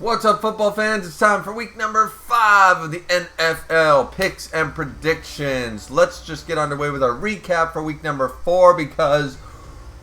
What's up, football fans? It's time for week number 5 of the NFL picks and predictions. Let's just get underway with our recap for week number 4 because,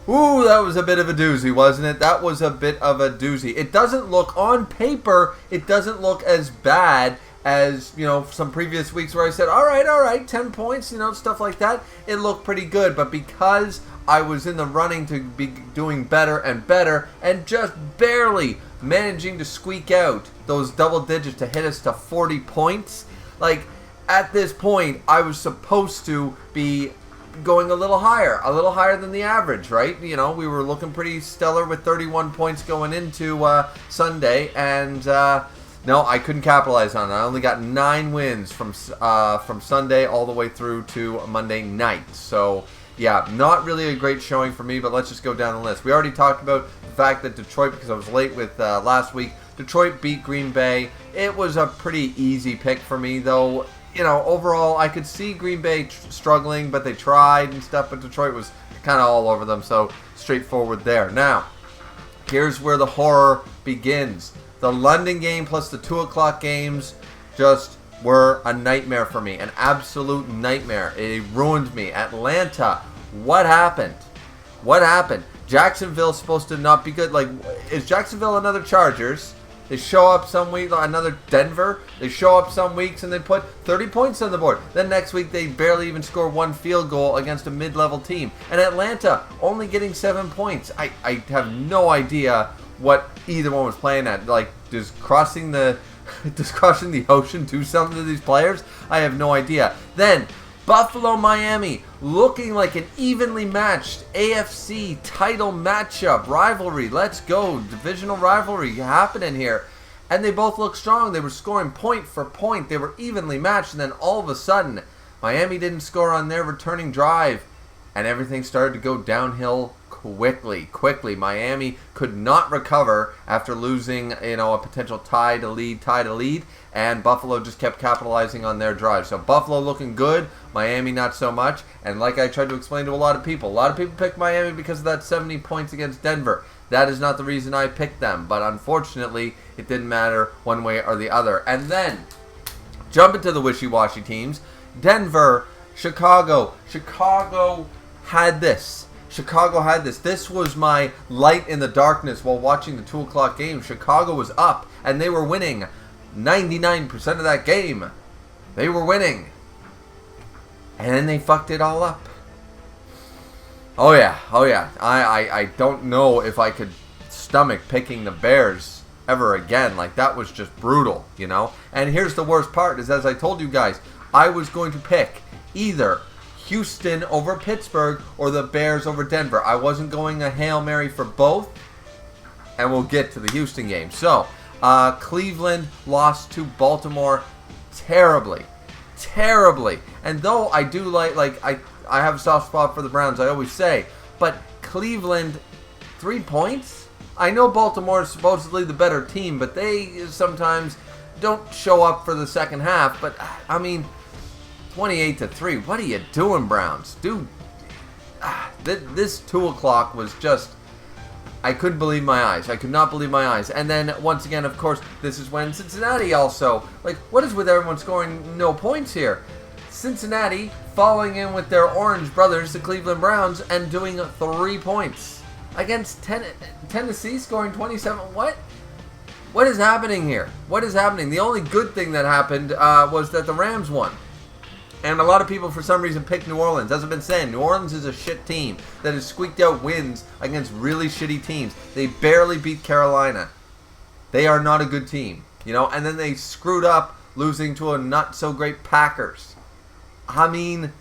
ooh, that was a bit of a doozy, wasn't it? That was a bit of a doozy. It doesn't look, on paper, it doesn't look as bad as, some previous weeks where I said, all right, 10 points, stuff like that. It looked pretty good, but because I was in the running to be doing better and just barely managing to squeak out those double digits to hit us to 40 points. Like, at this point, I was supposed to be going a little higher than the average, right? We were looking pretty stellar with 31 points going into Sunday, and no, I couldn't capitalize on it. I only got 9 wins from Sunday all the way through to Monday night. So, yeah, not really a great showing for me, but let's just go down the list. We already talked about the fact that Detroit, because I was late with last week, Detroit beat Green Bay. It was a pretty easy pick for me, though. Overall, I could see Green Bay struggling, but they tried and stuff, but Detroit was kind of all over them, so straightforward there. Now, here's where the horror begins. The London game plus the 2 o'clock games just were a nightmare for me. An absolute nightmare. It ruined me. Atlanta, what happened? Jacksonville's supposed to not be good. Like, is Jacksonville another Chargers? They show up some week, another Denver. They show up some weeks and they put 30 points on the board. Then next week they barely even score 1 field goal against a mid-level team. And Atlanta only getting 7 points. I have no idea what either one was playing at. Like, does crossing the ocean do something to these players? I have no idea. Then, Buffalo, Miami, looking like an evenly matched AFC title matchup, rivalry. Let's go. Divisional rivalry happening here. And they both look strong. They were scoring point for point. They were evenly matched. And then all of a sudden, Miami didn't score on their returning drive. And everything started to go downhill quickly. Miami could not recover after losing, a potential tie to lead, and Buffalo just kept capitalizing on their drive. So Buffalo looking good, Miami not so much, and like I tried to explain to a lot of people picked Miami because of that 70 points against Denver. That is not the reason I picked them, but unfortunately, it didn't matter one way or the other. And then, jump into the wishy-washy teams. Denver, Chicago had this. This was my light in the darkness while watching the 2 o'clock game. Chicago was up, and they were winning 99% of that game. They were winning. And then they fucked it all up. Oh yeah. I don't know if I could stomach picking the Bears ever again. Like, that was just brutal, And here's the worst part, is as I told you guys, I was going to pick either Houston over Pittsburgh or the Bears over Denver. I wasn't going a Hail Mary for both, and we'll get to the Houston game. So, Cleveland lost to Baltimore terribly. And though I do I have a soft spot for the Browns, I always say, but Cleveland, 3 points? I know Baltimore is supposedly the better team, but they sometimes don't show up for the second half. But, 28-3. What are you doing, Browns? Dude, this 2 o'clock was just, I couldn't believe my eyes. I could not believe my eyes. And then, once again, of course, this is when Cincinnati also, what is with everyone scoring no points here? Cincinnati falling in with their orange brothers, the Cleveland Browns, and doing 3 points against Tennessee, scoring 27. What is happening here? What is happening? The only good thing that happened was that the Rams won. And a lot of people, for some reason, picked New Orleans. As I've been saying, New Orleans is a shit team that has squeaked out wins against really shitty teams. They barely beat Carolina. They are not a good team, And then they screwed up losing to a not-so-great Packers. New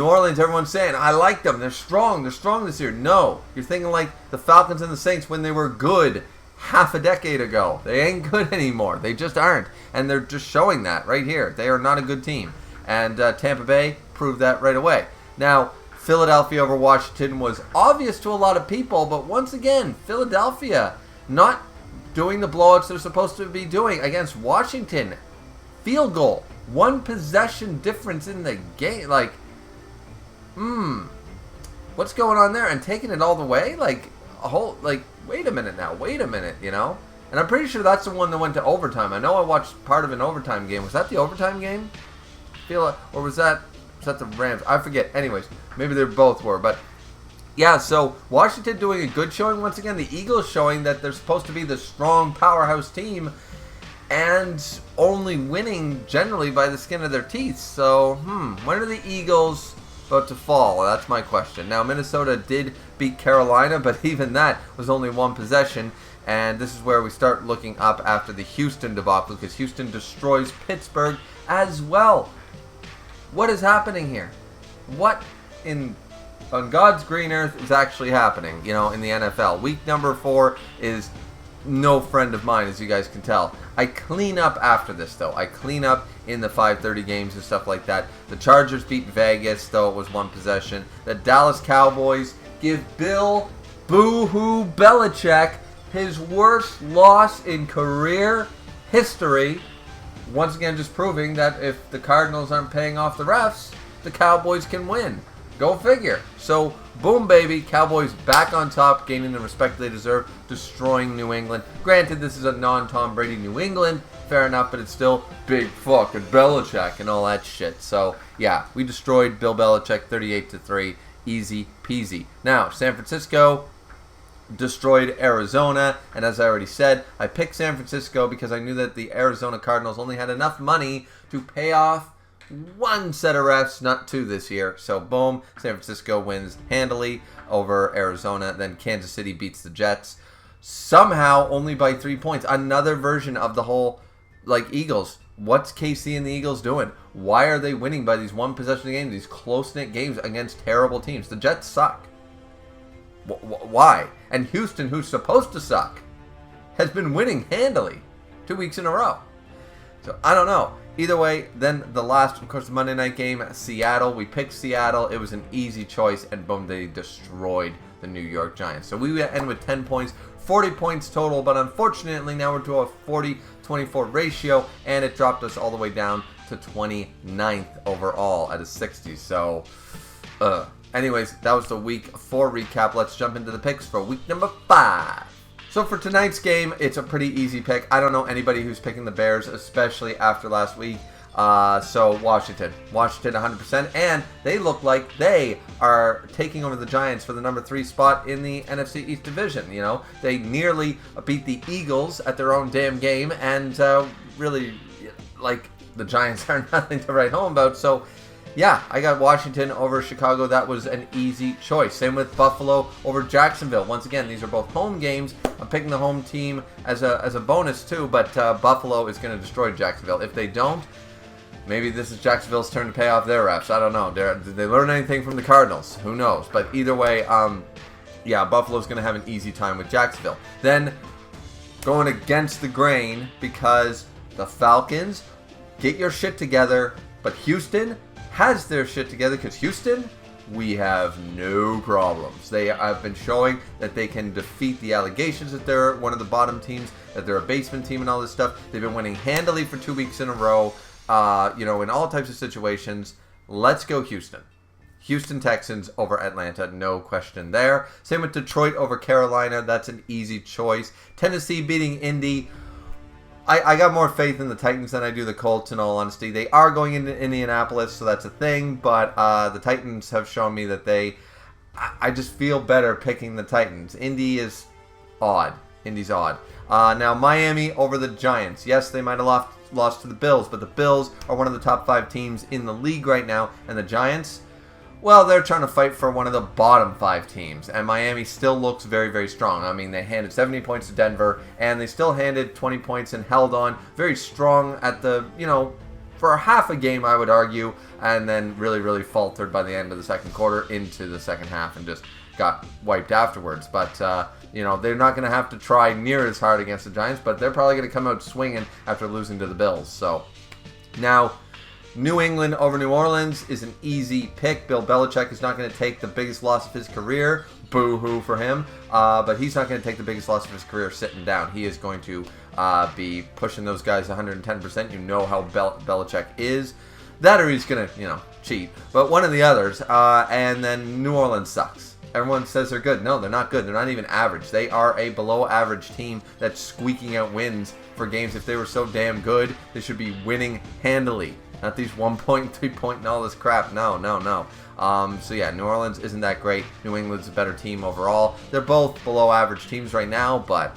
Orleans, everyone's saying, I like them. They're strong this year. No. You're thinking like the Falcons and the Saints when they were good half a decade ago. They ain't good anymore. They just aren't. And they're just showing that right here. They are not a good team. And Tampa Bay proved that right away. Now, Philadelphia over Washington was obvious to a lot of people, but once again, Philadelphia not doing the blowouts they're supposed to be doing against Washington. Field goal. 1 possession difference in the game. What's going on there? And taking it all the way? Wait a minute now. And I'm pretty sure that's the one that went to overtime. I know I watched part of an overtime game. Was that the overtime game? Or was that the Rams? I forget. Anyways, maybe they both were. But yeah, so Washington doing a good showing once again. The Eagles showing that they're supposed to be the strong powerhouse team and only winning generally by the skin of their teeth. So, when are the Eagles about to fall? Well, that's my question. Now, Minnesota did beat Carolina, but even that was only one possession. And this is where we start looking up after the Houston debacle, because Houston destroys Pittsburgh as well. What is happening here? What on God's green earth is actually happening, in the NFL? Week number 4 is no friend of mine, as you guys can tell. I clean up after this, though. I clean up in the 5:30 games and stuff like that. The Chargers beat Vegas, though it was one possession. The Dallas Cowboys give Bill Boo-hoo Belichick his worst loss in career history. Once again, just proving that if the Cardinals aren't paying off the refs, the Cowboys can win. Go figure. So, boom, baby. Cowboys back on top, gaining the respect they deserve, destroying New England. Granted, this is a non-Tom Brady New England. Fair enough, but it's still big fucking Belichick and all that shit. So, yeah, we destroyed Bill Belichick 38-3. Easy peasy. Now, San Francisco destroyed Arizona, and as I already said, I picked San Francisco because I knew that the Arizona Cardinals only had enough money to pay off one set of refs, not 2 this year. So boom, San Francisco wins handily over Arizona. Then Kansas City beats the Jets, somehow only by 3 points. Another version of the whole, Eagles. What's KC and the Eagles doing? Why are they winning by these one possession games, these close-knit games against terrible teams? The Jets suck. Why? And Houston, who's supposed to suck, has been winning handily 2 weeks in a row. So, I don't know. Either way, then the last, of course, the Monday night game, Seattle. We picked Seattle. It was an easy choice, and boom, they destroyed the New York Giants. So we end with 10 points, 40 points total, but unfortunately now we're to a 40-24 ratio, and it dropped us all the way down to 29th overall at a 60. So, anyways, that was the week 4 recap. Let's jump into the picks for week number 5. So for tonight's game, it's a pretty easy pick. I don't know anybody who's picking the Bears, especially after last week. So Washington 100%, and they look like they are taking over the Giants for the number 3 spot in the NFC East Division. They nearly beat the Eagles at their own damn game, and really, the Giants are nothing to write home about. So yeah, I got Washington over Chicago. That was an easy choice. Same with Buffalo over Jacksonville. Once again, these are both home games. I'm picking the home team as a bonus too, but Buffalo is going to destroy Jacksonville. If they don't, maybe this is Jacksonville's turn to pay off their refs. I don't know. Did they learn anything from the Cardinals? Who knows? But either way, yeah, Buffalo's going to have an easy time with Jacksonville. Then going against the grain because the Falcons, get your shit together, but Houston has their shit together, because Houston, we have no problems. They have been showing that they can defeat the allegations that they're one of the bottom teams, that they're a basement team and all this stuff. They've been winning handily for 2 weeks in a row, in all types of situations. Let's go Houston. Houston Texans over Atlanta, no question there. Same with Detroit over Carolina. That's an easy choice. Tennessee beating Indy. I got more faith in the Titans than I do the Colts, in all honesty. They are going into Indianapolis, so that's a thing, but the Titans have shown me that I just feel better picking the Titans. Indy is odd. Indy's odd. Now, Miami over the Giants. Yes, they might have lost to the Bills, but the Bills are one of the top 5 teams in the league right now, and the Giants, well, they're trying to fight for one of the bottom 5 teams, and Miami still looks very, very strong. I mean, they handed 70 points to Denver, and they still handed 20 points and held on very strong at the, for half a game, I would argue, and then really, really faltered by the end of the second quarter into the second half and just got wiped afterwards. But, they're not going to have to try near as hard against the Giants, but they're probably going to come out swinging after losing to the Bills. So, now, New England over New Orleans is an easy pick. Bill Belichick is not going to take the biggest loss of his career. Boo-hoo for him. But he's not going to take the biggest loss of his career sitting down. He is going to be pushing those guys 110%. You know how Belichick is. That or he's going to, cheat. But one of the others. And then New Orleans sucks. everyone says they're good. No, they're not good. They're not even average. They are a below average team that's squeaking out wins for games. If they were so damn good, they should be winning handily. Not these 1 point, 3 point, and all this crap. No. So yeah, New Orleans isn't that great. New England's a better team overall. They're both below average teams right now, but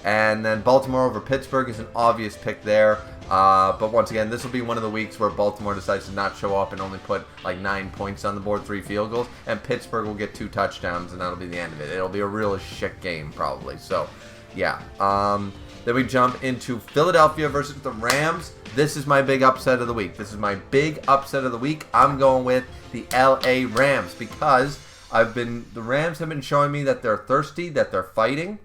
And then Baltimore over Pittsburgh is an obvious pick there. But once again, this will be one of the weeks where Baltimore decides to not show up and only put like 9 points on the board, 3 field goals, and Pittsburgh will get 2 touchdowns, and that'll be the end of it. It'll be a real shit game probably. So yeah. Then we jump into Philadelphia versus the Rams. This is my big upset of the week. I'm going with the LA Rams because the Rams have been showing me that they're thirsty, that they're fighting,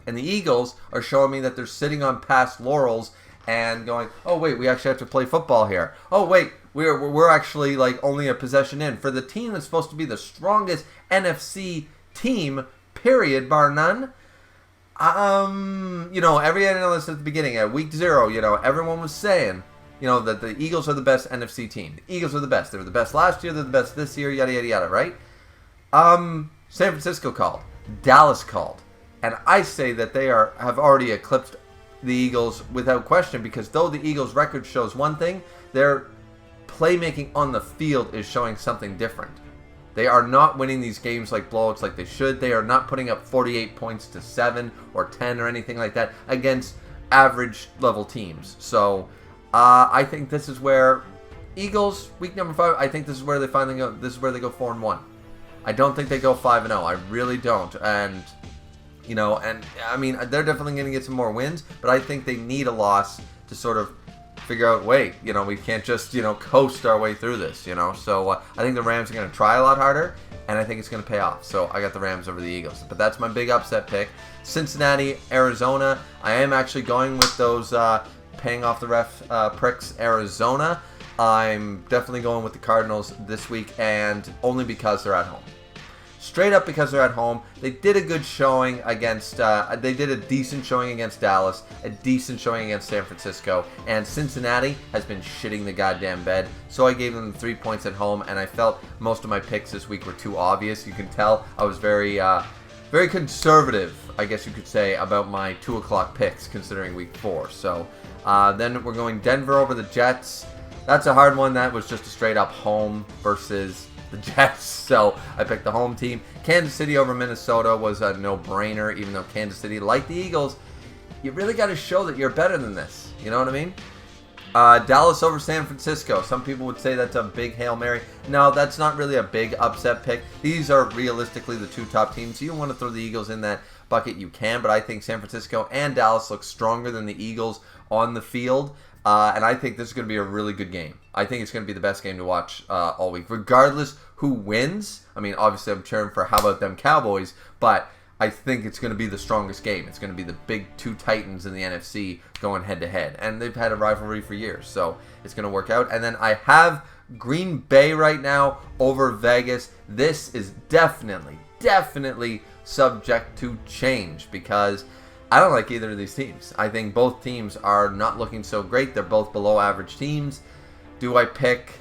and the Eagles are showing me that they're sitting on past laurels and going, oh wait, we actually have to play football here. Oh wait, we're actually like only a possession in. For the team that's supposed to be the strongest NFC team, period, bar none. Every analyst at the beginning, at week 0, everyone was saying, that the Eagles are the best NFC team. The Eagles are the best. They were the best last year. They're the best this year. Yada, yada, yada, right? San Francisco called. Dallas called. And I say that they have already eclipsed the Eagles without question because though the Eagles' record shows one thing, their playmaking on the field is showing something different. They are not winning these games like blowouts like they should. They are not putting up 48 points to 7 or 10 or anything like that against average level teams. So I think this is where Eagles, week number 5, I think this is where they finally go. This is where they go 4-1. I don't think they go 5-0. I really don't. And I mean, they're definitely going to get some more wins, but I think they need a loss to sort of figure out, wait, we can't just, coast our way through this, So I think the Rams are going to try a lot harder, and I think it's going to pay off. So I got the Rams over the Eagles. But that's my big upset pick. Cincinnati, Arizona. I am actually going with those paying off the ref pricks, Arizona. I'm definitely going with the Cardinals this week, and only because they're at home. Straight up because they're at home. They did a good showing against, they did a decent showing against Dallas, a decent showing against San Francisco, and Cincinnati has been shitting the goddamn bed. So I gave them 3 points at home, and I felt most of my picks this week were too obvious. You can tell I was very conservative, I guess you could say, about my 2 o'clock picks considering week 4. So then we're going Denver over the Jets. That's a hard one. That was just a straight up home versus the Jets, so I picked the home team. Kansas City over Minnesota was a no-brainer, even though Kansas City, like the Eagles, you really got to show that you're better than this. You know what I mean? Dallas over San Francisco. Some people would say that's a big Hail Mary. No, that's not really a big upset pick. These are realistically the 2 top teams. You want to throw the Eagles in that bucket, you can, but I think San Francisco and Dallas look stronger than the Eagles on the field. And I think this is going to be a really good game. I think it's going to be the best game to watch all week, regardless who wins. I mean, obviously I'm cheering for how about them Cowboys, but I think it's going to be the strongest game. It's going to be the big 2 titans in the NFC going head-to-head. And they've had a rivalry for years, so it's going to work out. And then I have Green Bay right now over Vegas. This is definitely subject to change because I don't like either of these teams. I think both teams are not looking so great. They're both below average teams. Do I pick,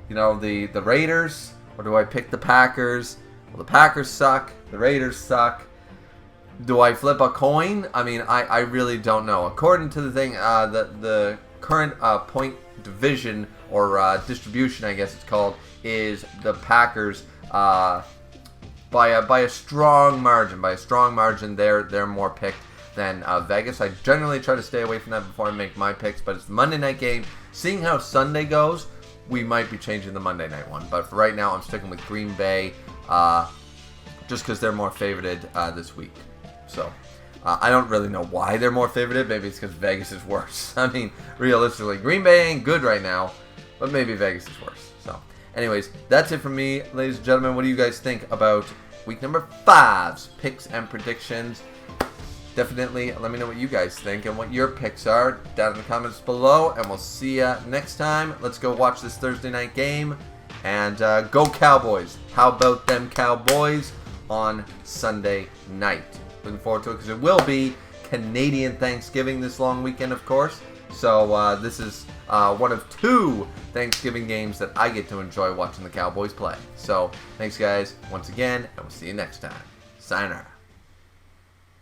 the Raiders, or do I pick the Packers? Well, the Packers suck. The Raiders suck. Do I flip a coin? I mean, I really don't know. According to the thing, the current point division or distribution, I guess it's called, is the Packers by a strong margin. By a strong margin, they're more picked than Vegas. I generally try to stay away from that before I make my picks, but it's the Monday night game. Seeing how Sunday goes, we might be changing the Monday night one. But for right now, I'm sticking with Green Bay just because they're more favorited this week. So I don't really know why they're more favorited. Maybe it's because Vegas is worse. I mean, realistically, Green Bay ain't good right now, but maybe Vegas is worse. So anyways, that's it from me, ladies and gentlemen. What do you guys think about week number 5's picks and predictions? Definitely let me know what you guys think and what your picks are down in the comments below, and we'll see you next time. Let's go watch this Thursday night game, and go Cowboys. How about them Cowboys on Sunday night? Looking forward to it because it will be Canadian Thanksgiving this long weekend, of course. So this is one of 2 Thanksgiving games that I get to enjoy watching the Cowboys play. So thanks, guys, once again, and we'll see you next time. Sayonara.